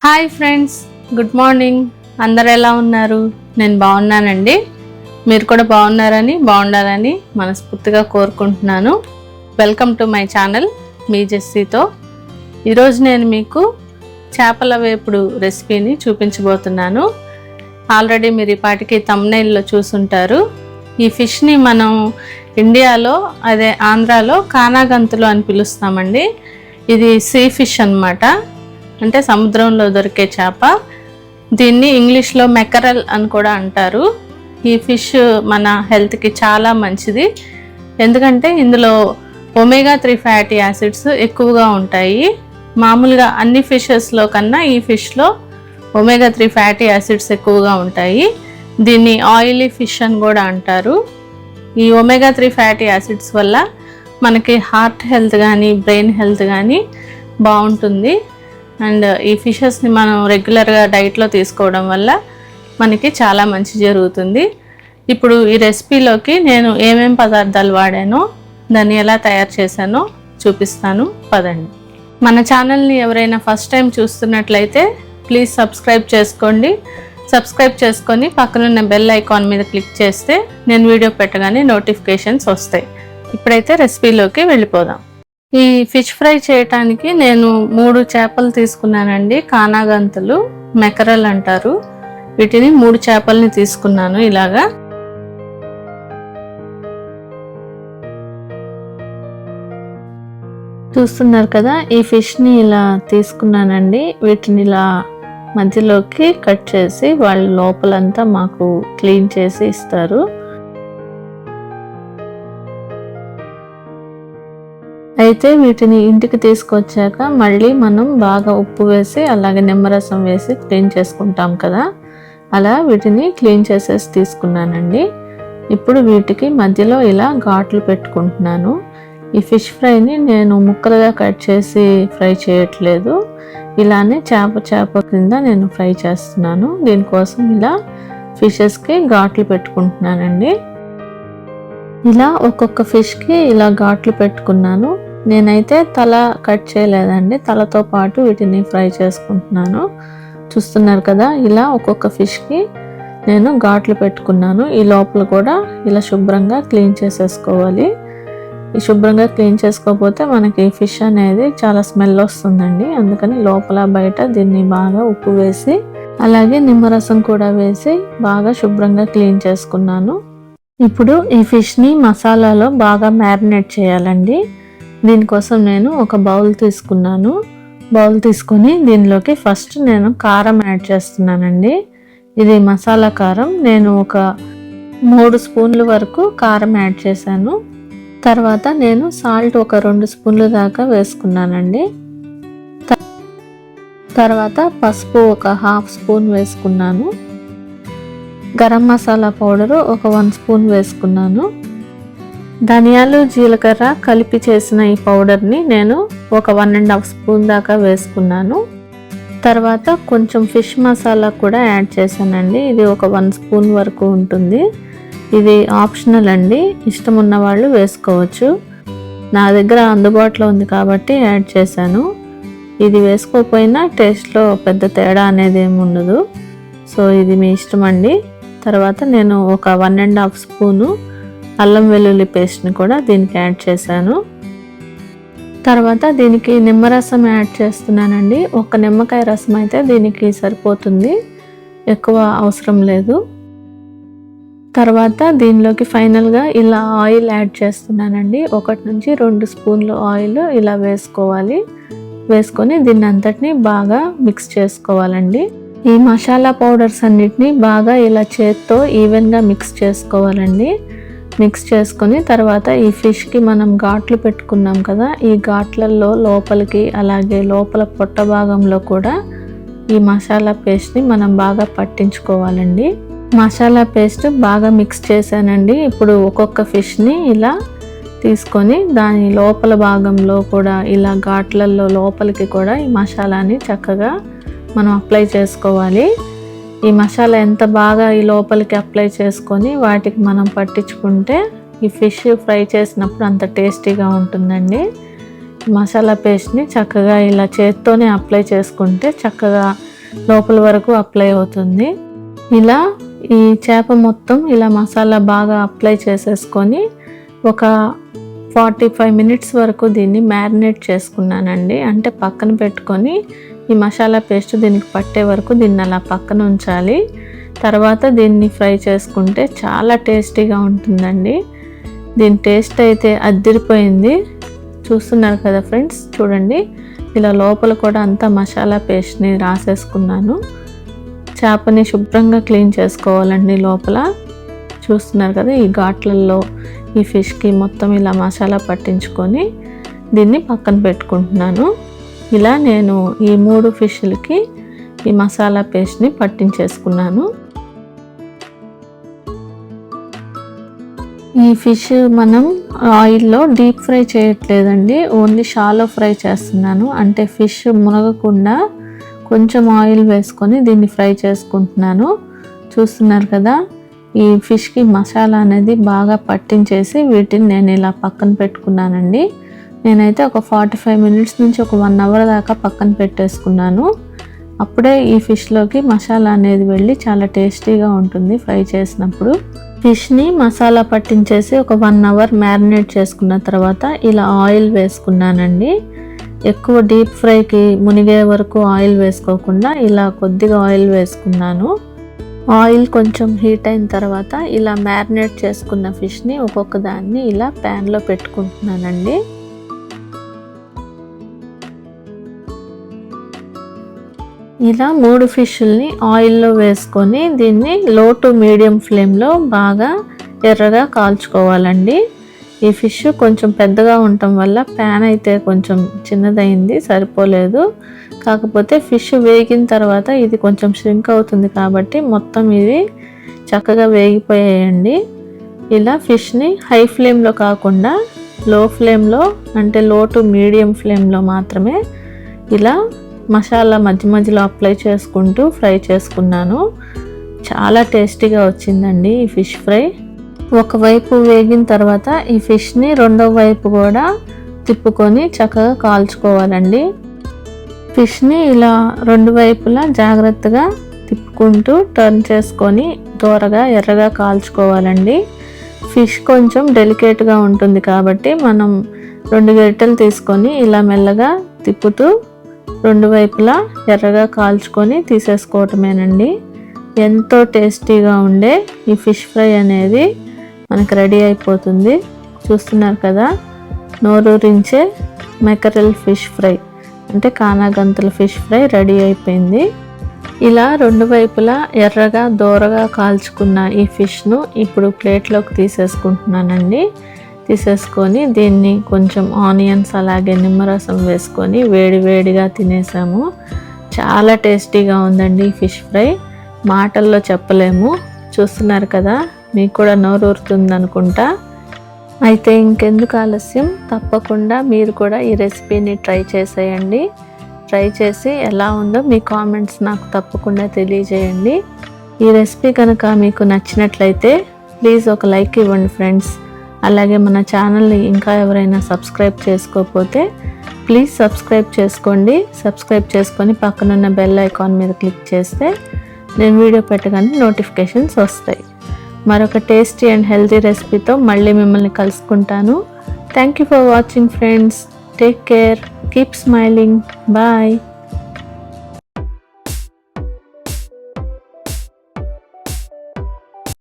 Hi friends, good morning. అందరు ఎలా ఉన్నారు? నేను బాగున్నానండి. మీరు కూడా బాగుండాలని మనస్ఫూర్తిగా కోరుకుంటున్నాను. వెల్కమ్ టు మై ఛానల్ మీ జెస్సీతో. ఈరోజు నేను మీకు చేపల వేపుడు రెసిపీని చూపించబోతున్నాను. ఆల్రెడీ మీరు ఈ పాటికి థంబ్నెయిల్లో చూసుంటారు. ఈ ఫిష్ని మనం ఇండియాలో అదే ఆంధ్రాలో కానాగంతులు అని పిలుస్తామండి. ఇది సీ ఫిష్ అన్నమాట, అంటే సముద్రంలో దొరికే చేప. దీన్ని ఇంగ్లీష్లో మెకరల్ అని కూడా అంటారు. ఈ ఫిష్ మన హెల్త్కి చాలా మంచిది, ఎందుకంటే ఇందులో ఒమేగా 3 ఫ్యాటీ యాసిడ్స్ ఎక్కువగా ఉంటాయి. మామూలుగా అన్ని ఫిషెస్లో కన్నా ఈ ఫిష్లో ఒమేగా 3 ఫ్యాటీ యాసిడ్స్ ఎక్కువగా ఉంటాయి. దీన్ని ఆయిలీ ఫిష్ అని కూడా అంటారు. ఈ ఒమేగా 3 ఫ్యాటీ యాసిడ్స్ వల్ల మనకి హార్ట్ హెల్త్ కానీ బ్రెయిన్ హెల్త్ కానీ బాగుంటుంది. అండ్ ఈ ఫిషెస్ని మనం రెగ్యులర్గా డైట్లో తీసుకోవడం వల్ల మనకి చాలా మంచి జరుగుతుంది. ఇప్పుడు ఈ రెసిపీలోకి నేను ఏమేం పదార్థాలు వాడానో, దాన్ని ఎలా తయారు చేశానో చూపిస్తాను, పదండి. మన ఛానల్ని ఎవరైనా ఫస్ట్ టైం చూస్తున్నట్లయితే ప్లీజ్ సబ్స్క్రైబ్ చేసుకోండి. సబ్స్క్రైబ్ చేసుకొని పక్కనున్న బెల్ ఐకాన్ మీద క్లిక్ చేస్తే నేను వీడియో పెట్టగానే నోటిఫికేషన్స్ వస్తాయి. ఇప్పుడైతే రెసిపీలోకి వెళ్ళిపోదాం. ఈ ఫిష్ ఫ్రై చేయటానికి నేను 3 చేపలు తీసుకున్నానండి. కానాగంతులు, మెకరల్ అంటారు వీటిని. 3 చేపల్ని తీసుకున్నాను. ఇలాగా చూస్తున్నారు కదా, ఈ ఫిష్ని ఇలా తీసుకున్నానండి. వీటిని ఇలా మధ్యలోకి కట్ చేసి వాళ్ళ లోపలంతా మాకు క్లీన్ చేసి ఇస్తారు. అయితే వీటిని ఇంటికి తీసుకొచ్చాక మళ్ళీ మనం బాగా ఉప్పు వేసి అలాగే నిమ్మరసం వేసి క్లీన్ చేసుకుంటాం కదా, అలా వీటిని క్లీన్ చేసేసి తీసుకున్నానండి. ఇప్పుడు వీటికి మధ్యలో ఇలా ఘాట్లు పెట్టుకుంటున్నాను. ఈ ఫిష్ ఫ్రైని నేను ముక్కలుగా కట్ చేసి ఫ్రై చేయట్లేదు, ఇలానే చేప కింద నేను ఫ్రై చేస్తున్నాను. దీనికోసం ఇలా ఫిషెస్కి ఘాట్లు పెట్టుకుంటున్నానండి. ఇలా ఒక్కొక్క ఫిష్కి ఇలా ఘాట్లు పెట్టుకున్నాను. నేనైతే తల కట్ చేయలేదండి, తలతో పాటు వీటిని ఫ్రై చేసుకుంటున్నాను. చూస్తున్నారు కదా, ఇలా ఒక్కొక్క ఫిష్కి నేను ఘాట్లు పెట్టుకున్నాను. ఈ లోపల కూడా ఇలా శుభ్రంగా క్లీన్ చేసేసుకోవాలి. ఈ శుభ్రంగా క్లీన్ చేసుకోకపోతే మనకి ఫిష్ అనేది చాలా స్మెల్ వస్తుందండి. అందుకని లోపల బయట దీన్ని బాగా ఉప్పు వేసి అలాగే నిమ్మరసం కూడా వేసి బాగా శుభ్రంగా క్లీన్ చేసుకున్నాను. ఇప్పుడు ఈ ఫిష్ని మసాలాలో బాగా మ్యారినేట్ చేయాలండి. దీనికోసం నేను ఒక బౌల్ తీసుకున్నాను. బౌల్ తీసుకొని దీనిలోకి ఫస్ట్ నేను కారం యాడ్ చేస్తున్నానండి. ఇది మసాలా కారం. నేను ఒక 3 స్పూన్ల వరకు కారం యాడ్ చేశాను. తర్వాత నేను సాల్ట్ ఒక 2 స్పూన్ల దాకా వేసుకున్నానండి. తర్వాత పసుపు ఒక 1/2 స్పూన్ వేసుకున్నాను. గరం మసాలా పౌడరు ఒక 1 స్పూన్ వేసుకున్నాను. ధనియాలు జీలకర్ర కలిపి చేసిన ఈ పౌడర్ని నేను ఒక 1.5 స్పూన్ దాకా వేసుకున్నాను. తర్వాత కొంచెం ఫిష్ మసాలా కూడా యాడ్ చేశానండి. ఇది ఒక 1 స్పూన్ వరకు ఉంటుంది. ఇది ఆప్షనల్ అండి, ఇష్టం ఉన్న వాళ్ళు వేసుకోవచ్చు. నా దగ్గర అందుబాటులో ఉంది కాబట్టి యాడ్ చేశాను. ఇది వేసుకోకపోయినా టేస్ట్లో పెద్ద తేడా అనేది ఏమి ఉండదు. సో ఇది మీ ఇష్టం అండి. తర్వాత నేను ఒక 1.5 స్పూను అల్లం వెల్లుల్లి పేస్ట్ని కూడా దీనికి యాడ్ చేశాను. తర్వాత దీనికి నిమ్మరసం యాడ్ చేస్తున్నానండి. ఒక నిమ్మకాయ రసం అయితే దీనికి సరిపోతుంది, ఎక్కువ అవసరం లేదు. తర్వాత దీనిలోకి ఫైనల్గా ఇలా ఆయిల్ యాడ్ చేస్తున్నానండి. 1 నుంచి 2 స్పూన్లు ఆయిల్ ఇలా వేసుకోవాలి. వేసుకొని దీన్ని అంతటిని బాగా మిక్స్ చేసుకోవాలండి. ఈ మసాలా పౌడర్స్ అన్నిటిని బాగా ఇలా చేత్తో ఈవెన్గా మిక్స్ చేసుకోవాలండి. మిక్స్ చేసుకొని తర్వాత ఈ ఫిష్కి మనం ఘాట్లు పెట్టుకున్నాం కదా, ఈ ఘాట్లలో లోపలికి అలాగే లోపల పొట్ట భాగంలో కూడా ఈ మసాలా పేస్ట్ని మనం బాగా పట్టించుకోవాలండి. మసాలా పేస్ట్ బాగా మిక్స్ చేశానండి. ఇప్పుడు ఒక్కొక్క ఫిష్ని ఇలా తీసుకొని దాని లోపల భాగంలో కూడా ఇలా ఘాట్లలో లోపలికి కూడా ఈ మసాలాని చక్కగా మనం అప్లై చేసుకోవాలి. ఈ మసాలా ఎంత బాగా ఈ లోపలికి అప్లై చేసుకొని వాటికి మనం పట్టించుకుంటే ఈ ఫిష్ ఫ్రై చేసినప్పుడు అంత టేస్టీగా ఉంటుందండి. మసాలా పేస్ట్ని చక్కగా ఇలా చేత్తోనే అప్లై చేసుకుంటే చక్కగా లోపల వరకు అప్లై అవుతుంది. ఇలా ఈ చేప మొత్తం ఇలా మసాలా బాగా అప్లై చేసేసుకొని ఒక 45 మినిట్స్ వరకు దీన్ని మ్యారినేట్ చేసుకున్నానండి. అంటే పక్కన పెట్టుకొని ఈ మసాలా పేస్ట్ దీనికి పట్టే వరకు దీన్ని అలా పక్కన ఉంచాలి. తర్వాత దీన్ని ఫ్రై చేసుకుంటే చాలా టేస్టీగా ఉంటుందండి. దీని టేస్ట్ అయితే అద్దిరిపోయింది. చూస్తున్నారు కదా ఫ్రెండ్స్, చూడండి ఇలా లోపల కూడా అంతా మసాలా పేస్ట్ని రాసేసుకున్నాను. చేపని శుభ్రంగా క్లీన్ చేసుకోవాలండి లోపల. చూస్తున్నారు కదా ఈ ఘాట్లలో ఈ ఫిష్కి మొత్తం ఇలా మసాలా పట్టించుకొని దీన్ని పక్కన పెట్టుకుంటున్నాను. ఇలా నేను ఈ 3 ఫిష్లకి ఈ మసాలా పేస్ట్ని పట్టించేసుకున్నాను. ఈ ఫిష్ మనం ఆయిల్లో డీప్ ఫ్రై చేయట్లేదండి, ఓన్లీ షాలో ఫ్రై చేస్తున్నాను. అంటే ఫిష్ మునగకుండా కొంచెం ఆయిల్ వేసుకొని దీన్ని ఫ్రై చేసుకుంటున్నాను. చూస్తున్నారు కదా ఈ ఫిష్కి మసాలా అనేది బాగా పట్టించేసి వీటిని నేను ఇలా పక్కన పెట్టుకున్నానండి. నేనైతే ఒక 45 మినిట్స్ నుంచి ఒక 1 అవర్ దాకా పక్కన పెట్టేసుకున్నాను. అప్పుడే ఈ ఫిష్లోకి మసాలా అనేది వెళ్ళి చాలా టేస్టీగా ఉంటుంది ఫ్రై చేసినప్పుడు. ఫిష్ని మసాలా పట్టించేసి ఒక 1 అవర్ మ్యారినేట్ చేసుకున్న తర్వాత ఇలా ఆయిల్ వేసుకున్నానండి. ఎక్కువ డీప్ ఫ్రైకి మునిగే వరకు ఆయిల్ వేసుకోకుండా ఇలా కొద్దిగా ఆయిల్ వేసుకున్నాను. ఆయిల్ కొంచెం హీట్ అయిన తర్వాత ఇలా మ్యారినేట్ చేసుకున్న ఫిష్ని ఒక్కొక్క దాన్ని ఇలా ప్యాన్లో పెట్టుకుంటున్నానండి. ఇలా 3 ఫిష్ల్ని ఆయిల్లో వేసుకొని దీన్ని లో టు మీడియం ఫ్లేమ్లో బాగా ఎర్రగా కాల్చుకోవాలండి. ఈ ఫిష్ కొంచెం పెద్దగా ఉండటం వల్ల ప్యాన్ అయితే కొంచెం చిన్నదైంది, సరిపోలేదు. కాకపోతే ఫిష్ వేగిన తర్వాత ఇది కొంచెం ష్రింక్ అవుతుంది కాబట్టి మొత్తం ఇది చక్కగా వేగిపోయాయండి. ఇలా ఫిష్ని హై ఫ్లేమ్లో కాకుండా లో ఫ్లేమ్లో, అంటే లో టు మీడియం ఫ్లేమ్లో మాత్రమే ఇలా మసాలా మధ్య మధ్యలో అప్లై చేసుకుంటూ ఫ్రై చేసుకున్నాను. చాలా టేస్టీగా వచ్చిందండి ఈ ఫిష్ ఫ్రై. ఒకవైపు వేగిన తర్వాత ఈ ఫిష్ని రెండో వైపు కూడా తిప్పుకొని చక్కగా కాల్చుకోవాలండి. ఫిష్ని ఇలా 2 వైపులా జాగ్రత్తగా తిప్పుకుంటూ టర్న్ చేసుకొని దూరగా ఎర్రగా కాల్చుకోవాలండి. ఫిష్ కొంచెం డెలికేట్గా ఉంటుంది కాబట్టి మనం 2 గరిటెలు తీసుకొని ఇలా మెల్లగా తిప్పుతూ 2 వైపులా ఎర్రగా కాల్చుకొని తీసేసుకోవటమేనండి. ఎంతో టేస్టీగా ఉండే ఈ ఫిష్ ఫ్రై అనేది మనకు రెడీ అయిపోతుంది. చూస్తున్నారు కదా నోరూరించే మెకరెల్ ఫిష్ ఫ్రై, అంటే కానాగంతుల ఫిష్ ఫ్రై రెడీ అయిపోయింది. ఇలా 2 వైపులా ఎర్రగా దోరగా కాల్చుకున్న ఈ ఫిష్ను ఇప్పుడు ప్లేట్లోకి తీసేసుకుంటున్నానండి. తీసేసుకొని దీన్ని కొంచెం ఆనియన్స్ అలాగే నిమ్మరసం వేసుకొని వేడి వేడిగా తినేసాము. చాలా టేస్టీగా ఉందండి ఫిష్ ఫ్రై, మాటల్లో చెప్పలేము. చూస్తున్నారు కదా, మీకు కూడా నోరూరుతుంది అనుకుంటా. అయితే ఇంకెందుకు ఆలస్యం, తప్పకుండా మీరు కూడా ఈ రెసిపీని ట్రై చేసేయండి. ట్రై చేసి ఎలా ఉందో మీ కామెంట్స్ నాకు తప్పకుండా తెలియజేయండి. ఈ రెసిపీ కనుక మీకు నచ్చినట్లయితే ప్లీజ్ ఒక లైక్ ఇవ్వండి ఫ్రెండ్స్. అలాగే మన ఛానల్ని ఇంకా ఎవరైనా సబ్స్క్రైబ్ చేసుకోకపోతే ప్లీజ్ సబ్స్క్రైబ్ చేసుకోండి. సబ్స్క్రైబ్ చేసుకొని పక్కనున్న బెల్ ఐకాన్ మీద క్లిక్ చేస్తే నేను వీడియో పెట్టగానే నోటిఫికేషన్స్ వస్తాయి. మరొక టేస్టీ అండ్ హెల్తీ రెసిపీతో మళ్ళీ మిమ్మల్ని కలుసుకుంటాను. Thank you for watching friends. Take care, keep smiling, bye.